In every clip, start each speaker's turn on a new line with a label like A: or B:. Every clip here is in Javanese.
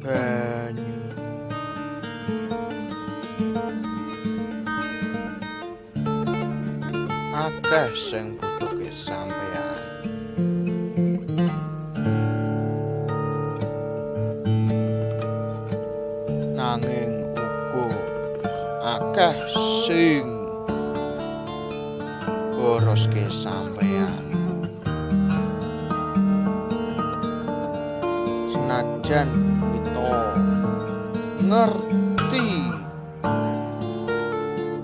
A: banyu akeh sing butuhke sampeyan, nanging uga akeh sing boroske sampeyan. Senajan kita ngerti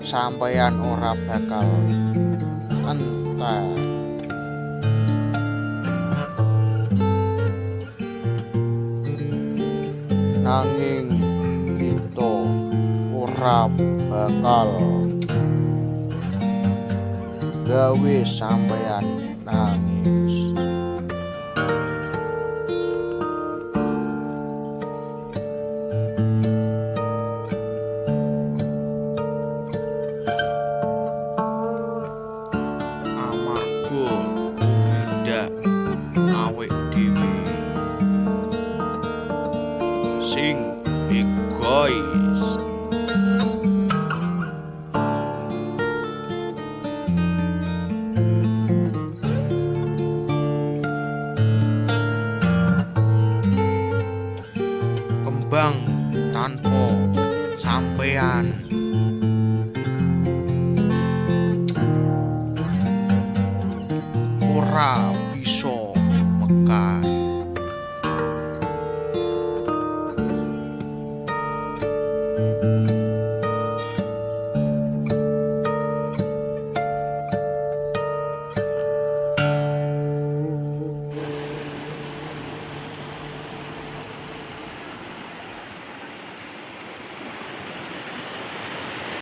A: sampeyan ora bakal entek, nanging kita ora bakal gawe sampeyan nangis.